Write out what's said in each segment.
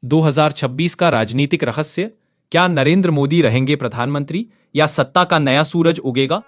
2026 का राजनीतिक रहस्य, क्या नरेंद्र मोदी रहेंगे प्रधानमंत्री या सत्ता का नया सूरज उगेगा?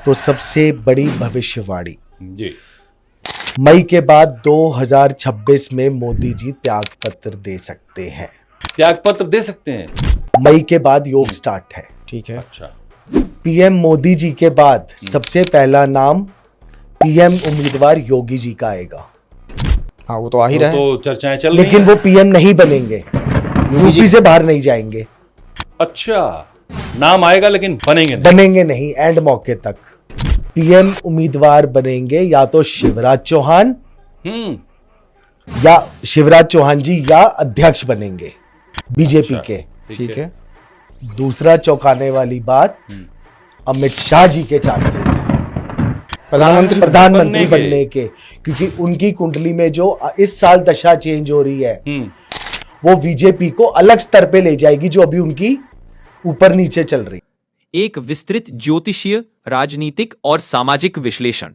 तो सबसे बड़ी भविष्यवाणी जी। मई के बाद 2026 में मोदी जी त्यागपत्र दे सकते हैं। त्यागपत्र दे सकते हैं? मई के बाद योग स्टार्ट है। ठीक है। अच्छा। पीएम मोदी जी के बाद सबसे पहला नाम पीएम उम्मीदवार योगी जी का आएगा। हाँ, वो तो आ ही रहा है। तो चर्चाएं चल रही लेकिन हैं। वो पीएम नहीं बनेंगे, यूपी से बाहर नहीं जाएंगे। अच्छा, नाम आएगा लेकिन बनेंगे नहीं। बनेंगे नहीं, एंड मौके तक पीएम उम्मीदवार बनेंगे या तो शिवराज चौहान या शिवराज चौहान जी या अध्यक्ष बनेंगे बीजेपी अच्छा, के। ठीक है। दूसरा चौंकाने वाली बात, अमित शाह जी के चांसेस हैं प्रधानमंत्री बनने के, क्योंकि उनकी कुंडली में जो इस साल दशा चेंज हो रही है वो बीजेपी को अलग स्तर पे ले जाएगी जो अभी उनकी ऊपर नीचे चल रही। एक विस्तृत ज्योतिषीय, राजनीतिक और सामाजिक विश्लेषण।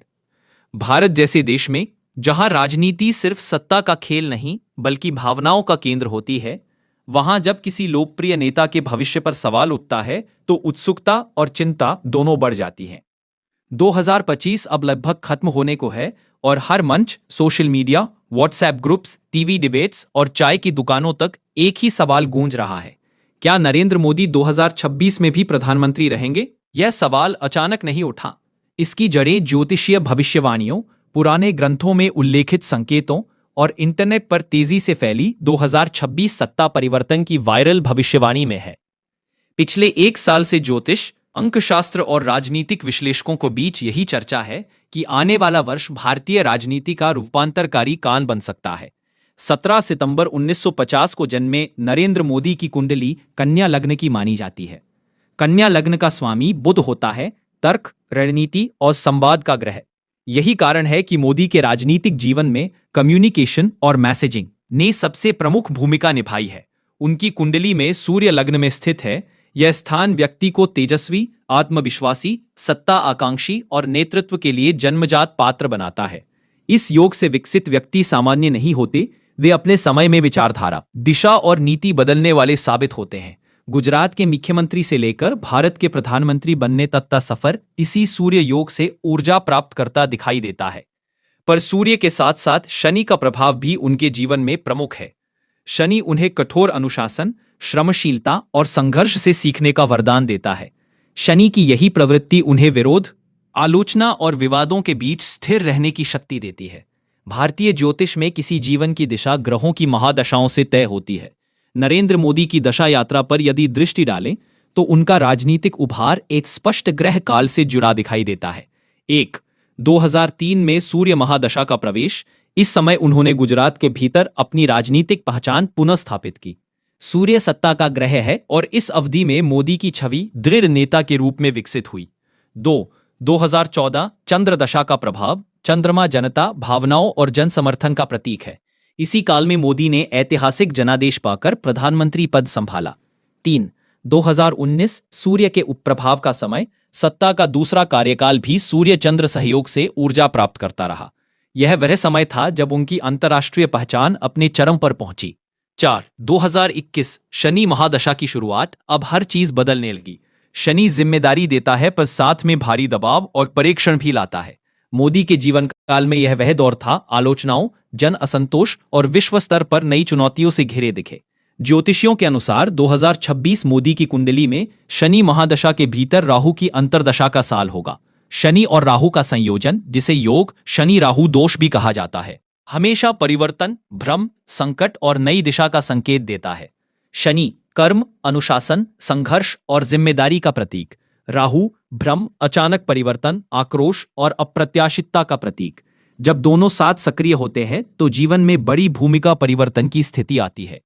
भारत जैसे देश में जहां राजनीति सिर्फ सत्ता का खेल नहीं बल्कि भावनाओं का केंद्र होती है, वहां जब किसी लोकप्रिय नेता के भविष्य पर सवाल उठता है तो उत्सुकता और चिंता दोनों बढ़ जाती हैं। 2025 अब लगभग खत्म होने को है और हर मंच, social media, WhatsApp groups, TV debates और चाय की दुकानों तक एक ही सवाल गूंज रहा है, क्या नरेंद्र मोदी 2026 में भी प्रधानमंत्री रहेंगे? यह सवाल अचानक नहीं उठा। इसकी जड़ें ज्योतिषीय भविष्यवाणियों, पुराने ग्रंथों में उल्लेखित संकेतों और इंटरनेट पर तेजी से फैली 2026 सत्ता परिवर्तन की वायरल भविष्यवाणी में है। पिछले एक साल से ज्योतिष, अंकशास्त्र और राजनीतिक विश्लेषकों को बीच यही चर्चा है कि आने वाला वर्ष भारतीय राजनीति का रूपांतरकारी काल बन सकता है। 17 सितंबर 1950 को जन्मे नरेंद्र मोदी की कुंडली कन्या लग्न की मानी जाती है। कन्या लग्न का स्वामी बुध होता है, तर्क, रणनीति और संवाद का ग्रह। यही कारण है कि मोदी के राजनीतिक जीवन में कम्युनिकेशन और मैसेजिंग ने सबसे प्रमुख भूमिका निभाई है। उनकी कुंडली में सूर्य लग्न में स्थित है। यह स्थान व्यक्ति को तेजस्वी, आत्मविश्वासी, सत्ता आकांक्षी और नेतृत्व के लिए जन्मजात पात्र बनाता है। इस योग से विकसित व्यक्ति सामान्य नहीं होते, वे अपने समय में विचारधारा, दिशा और नीति बदलने वाले साबित होते हैं। गुजरात के मुख्यमंत्री से लेकर भारत के प्रधानमंत्री बनने तक का सफर इसी सूर्य योग से ऊर्जा प्राप्त करता दिखाई देता है। पर सूर्य के साथ साथ शनि का प्रभाव भी उनके जीवन में प्रमुख है। शनि उन्हें कठोर अनुशासन, श्रमशीलता और संघर्ष से सीखने का वरदान देता है। शनि की यही प्रवृत्ति उन्हें विरोध, आलोचना और विवादों के बीच स्थिर रहने की शक्ति देती है। भारतीय ज्योतिष में किसी जीवन की दिशा ग्रहों की महादशाओं से तय होती है। नरेंद्र मोदी की दशा यात्रा पर यदि दृष्टि डालें तो उनका राजनीतिक उभार एक स्पष्ट ग्रह काल से जुड़ा दिखाई देता है। 2003 में सूर्य महादशा का प्रवेश। इस समय उन्होंने गुजरात के भीतर अपनी राजनीतिक पहचान पुनः स्थापित की। सूर्य सत्ता का ग्रह है और इस अवधि में मोदी की छवि दृढ़ नेता के रूप में विकसित हुई। 2014 चंद्र दशा का प्रभाव। चंद्रमा जनता, भावनाओं और जन समर्थन का प्रतीक है। इसी काल में मोदी ने ऐतिहासिक जनादेश पाकर प्रधानमंत्री पद संभाला। 2019 सूर्य के उपप्रभाव का समय। सत्ता का दूसरा कार्यकाल भी सूर्य चंद्र सहयोग से ऊर्जा प्राप्त करता रहा। यह वह समय था जब उनकी अंतर्राष्ट्रीय पहचान अपने चरम पर पहुंची। 2021 शनि महादशा की शुरुआत। अब हर चीज बदलने लगी। शनि जिम्मेदारी देता है पर साथ में भारी दबाव और परीक्षण भी लाता है। मोदी के जीवन काल में यह वह दौर था आलोचनाओं, जन असंतोष और विश्व स्तर पर नई चुनौतियों से घिरे दिखे। ज्योतिषियों के अनुसार 2026 मोदी की कुंडली में शनि महादशा के भीतर राहु की अंतर्दशा का साल होगा। शनि और राहु का संयोजन, जिसे योग शनि राहु दोष भी कहा जाता है, हमेशा परिवर्तन, भ्रम, संकट और नई दिशा का संकेत देता है। शनि कर्म, अनुशासन, संघर्ष और जिम्मेदारी का प्रतीक। राहु भ्रम, अचानक परिवर्तन, आक्रोश और अप्रत्याशितता का प्रतीक। जब दोनों साथ सक्रिय होते हैं तो जीवन में बड़ी भूमिका परिवर्तन की स्थिति आती है।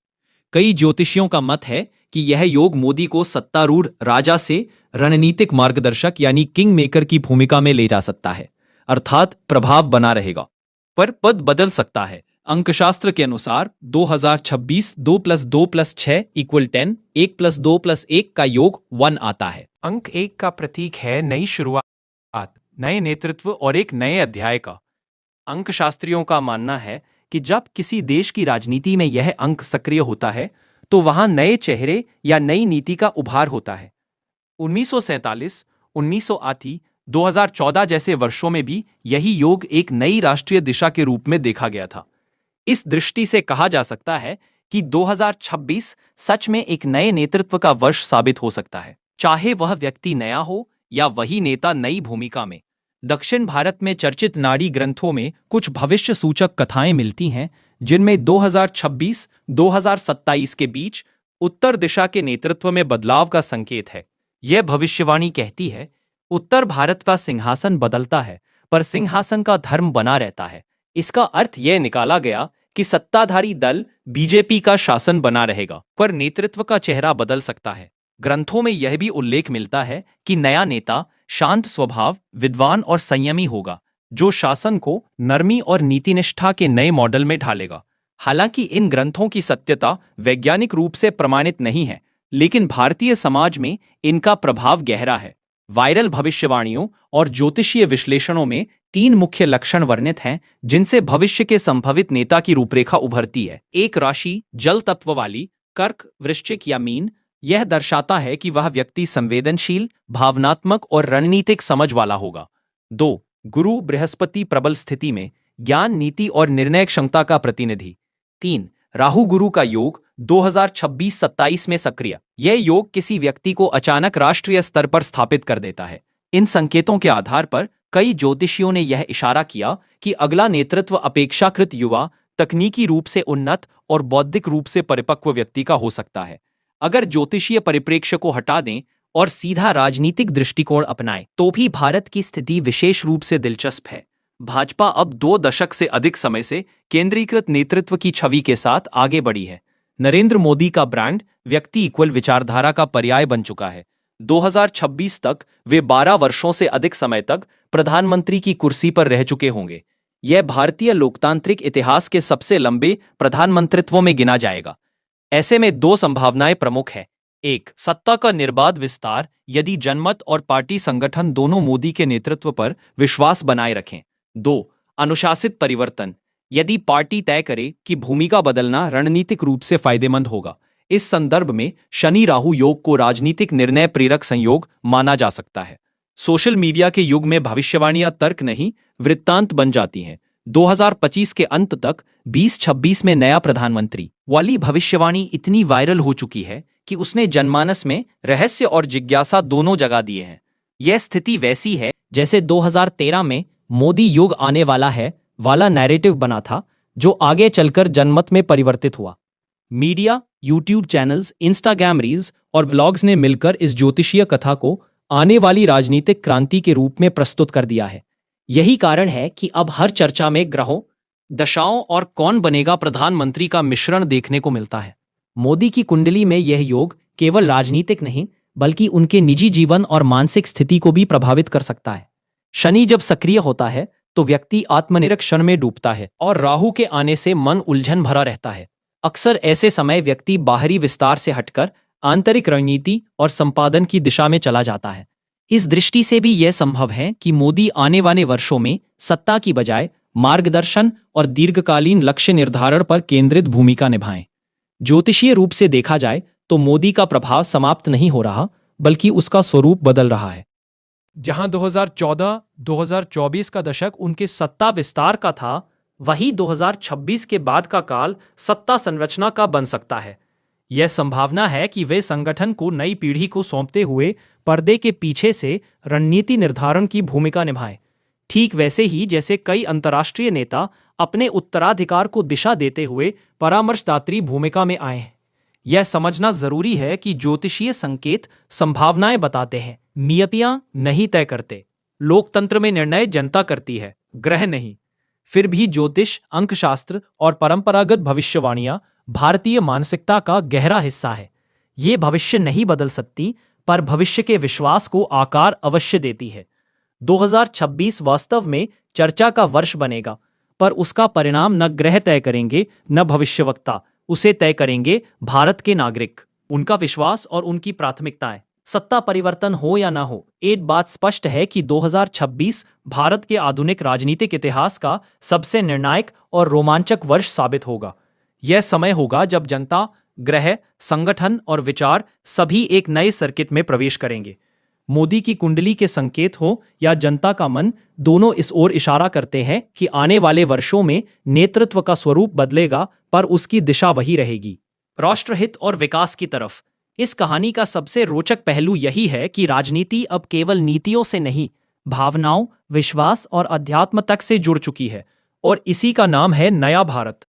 कई ज्योतिषियों का मत है कि यह योग मोदी को सत्तारूढ़ राजा से रणनीतिक मार्गदर्शक यानी किंग मेकर की भूमिका में ले जा सकता है, अर्थात प्रभाव बना रहेगा पर पद बदल सकता है। अंकशास्त्र के अनुसार 2026 2+2+6 = 10, 1+2+1 का योग 1 आता है। अंक 1 का प्रतीक है नई शुरुआत, नए नेतृत्व और एक नए अध्याय का। अंकशास्त्रियों का मानना है कि जब किसी देश की राजनीति में यह अंक सक्रिय होता है तो वहां नए चेहरे या नई नीति का उभार होता है। 1947, 1980, 2014 जैसे वर्षों में भी यही योग एक नई राष्ट्रीय दिशा के रूप में देखा गया था। इस दृष्टि से कहा जा सकता है कि 2026 सच में एक नए नेतृत्व का वर्ष साबित हो सकता है, चाहे वह व्यक्ति नया हो या वही नेता नई भूमिका में। दक्षिण भारत में चर्चित नाड़ी ग्रंथों में कुछ भविष्य सूचक कथाएं मिलती हैं, जिनमें 2026-2027 के बीच उत्तर दिशा के नेतृत्व में बदलाव का संकेत है। यह भविष्यवाणी कहती है, उत्तर भारत का सिंहासन बदलता है पर सिंहासन का धर्म बना रहता है। इसका अर्थ यह निकाला गया कि सत्ताधारी दल बीजेपी का शासन बना रहेगा पर नेतृत्व का चेहरा बदल सकता है। ग्रंथों में यह भी उल्लेख मिलता है कि नया नेता शांत स्वभाव, विद्वान और संयमी होगा, जो शासन को नरमी और नीतिनिष्ठा के नए मॉडल में ढालेगा। हालांकि इन ग्रंथों की सत्यता वैज्ञानिक रूप से प्रमाणित नहीं है, लेकिन भारतीय समाज में इनका प्रभाव गहरा है। वायरल भविष्यवाणियों और ज्योतिषीय विश्लेषणों में 3 मुख्य लक्षण वर्णित हैं, जिनसे भविष्य के संभावित नेता की रूपरेखा उभरती है। 1 राशि जल तत्व वाली, कर्क, वृश्चिक या मीन। यह दर्शाता है कि वह व्यक्ति संवेदनशील, भावनात्मक और रणनीतिक समझ वाला होगा। 2 गुरु बृहस्पति प्रबल स्थिति में, ज्ञान, नीति और निर्णय क्षमता का प्रतिनिधि। 3 राहु गुरु का योग 2026-27 में सक्रिय। यह योग किसी व्यक्ति को अचानक राष्ट्रीय स्तर पर स्थापित कर देता है। इन संकेतों के आधार पर कई ज्योतिषियों ने यह इशारा किया कि अगला नेतृत्व अपेक्षाकृत युवा, तकनीकी रूप से उन्नत और बौद्धिक रूप से परिपक्व व्यक्ति का हो सकता है। अगर ज्योतिषीय परिप्रेक्ष्य को हटा दें और सीधा राजनीतिक दृष्टिकोण अपनाएं, तो भी भारत की स्थिति विशेष रूप से दिलचस्प है। भाजपा अब 2 दशक से अधिक समय से केंद्रीकृत नेतृत्व की छवि के साथ आगे बढ़ी है। नरेंद्र मोदी का ब्रांड व्यक्ति इक्वल विचारधारा का पर्याय बन चुका है। 2026 तक वे 12 वर्षों से अधिक समय तक प्रधानमंत्री की कुर्सी पर रह चुके होंगे। यह भारतीय लोकतांत्रिक इतिहास के सबसे लंबे प्रधानमंत्रित्वों में गिना जाएगा। ऐसे में 2 संभावनाएं प्रमुख हैं। 1 सत्ता का निर्बाध विस्तार, यदि जनमत और पार्टी संगठन दोनों मोदी के नेतृत्व पर विश्वास बनाए रखें। 2 अनुशासित परिवर्तन, यदि पार्टी तय करे कि भूमिका बदलना रणनीतिक रूप से फायदेमंद होगा। इस संदर्भ में शनि राहु योग को राजनीतिक निर्णय प्रेरक संयोग माना जा सकता है। सोशल मीडिया के युग में भविष्यवाणियां तर्क नहीं, वृत्तांत बन जाती हैं। 2025 के अंत तक 2026 में नया प्रधानमंत्री वाली भविष्यवाणी इतनी वायरल हो चुकी है कि उसने जनमानस में रहस्य और जिज्ञासा दोनों जगा दिए हैं। यह स्थिति वैसी है जैसे 2013 में मोदी युग आने वाला है वाला नैरेटिव बना था, जो आगे चलकर जनमत में परिवर्तित हुआ। Media, YouTube channels, Instagram reels और ब्लॉग्स ने मिलकर इस ज्योतिषीय कथा को आने वाली राजनीतिक क्रांति के रूप में प्रस्तुत कर दिया है। यही कारण है कि अब हर चर्चा में ग्रहों, दशाओं और कौन बनेगा प्रधानमंत्री का मिश्रण देखने को मिलता है। मोदी की कुंडली में यह योग केवल राजनीतिक नहीं, बल्कि उनके निजी जीवन और मानसिक स्थिति को भी प्रभावित कर सकता है। शनि जब सक्रिय होता है तो व्यक्ति आत्मनिरीक्षण में डूबता है और राहु के आने से मन उलझन भरा रहता है। अक्सर ऐसे समय व्यक्ति बाहरी विस्तार से हटकर आंतरिक रणनीति और संपादन की दिशा में चला जाता है। इस दृष्टि से भी यह संभव है कि मोदी आने वाले वर्षों में सत्ता की बजाय मार्गदर्शन और दीर्घकालीन लक्ष्य निर्धारण पर केंद्रित भूमिका निभाएं। ज्योतिषीय रूप से देखा जाए तो मोदी का प्रभाव समाप्त नहीं हो रहा, बल्कि उसका स्वरूप बदल रहा है। जहां 2014-2024 का दशक उनके सत्ता विस्तार का था, वही 2026 के बाद का काल सत्ता संरचना का बन सकता है। यह संभावना है कि वे संगठन को नई पीढ़ी को सौंपते हुए पर्दे के पीछे से रणनीति निर्धारण की भूमिका निभाएं, ठीक वैसे ही जैसे कई अंतर्राष्ट्रीय नेता अपने उत्तराधिकार को दिशा देते हुए परामर्शदात्री भूमिका में आए हैं। यह समझना जरूरी है कि ज्योतिषीय संकेत संभावनाएं बताते हैं, नियतियां नहीं तय करते। लोकतंत्र में निर्णय जनता करती है, ग्रह नहीं। फिर भी ज्योतिष, अंकशास्त्र और परंपरागत भविष्यवाणियां भारतीय मानसिकता का गहरा हिस्सा है। ये भविष्य नहीं बदल सकती, पर भविष्य के विश्वास को आकार अवश्य देती है। 2026 वास्तव में चर्चा का वर्ष बनेगा, पर उसका परिणाम न ग्रह तय करेंगे न भविष्यवक्ता। उसे तय करेंगे भारत के नागरिक, उनका विश्वास और उनकी प्राथमिकताएं। सत्ता परिवर्तन हो या ना हो, एक बात स्पष्ट है कि 2026 भारत के आधुनिक राजनीतिक इतिहास का सबसे निर्णायक और रोमांचक वर्ष साबित होगा। यह समय होगा जब जनता, ग्रह, संगठन और विचार सभी एक नए सर्किट में प्रवेश करेंगे। मोदी की कुंडली के संकेत हो या जनता का मन, दोनों इस ओर इशारा करते हैं कि आने वाले वर्षों में नेतृत्व का स्वरूप बदलेगा, पर उसकी दिशा वही रहेगी, राष्ट्रहित और विकास की तरफ। इस कहानी का सबसे रोचक पहलू यही है कि राजनीति अब केवल नीतियों से नहीं, भावनाओं, विश्वास और अध्यात्म तक से जुड़ चुकी है, और इसी का नाम है नया भारत।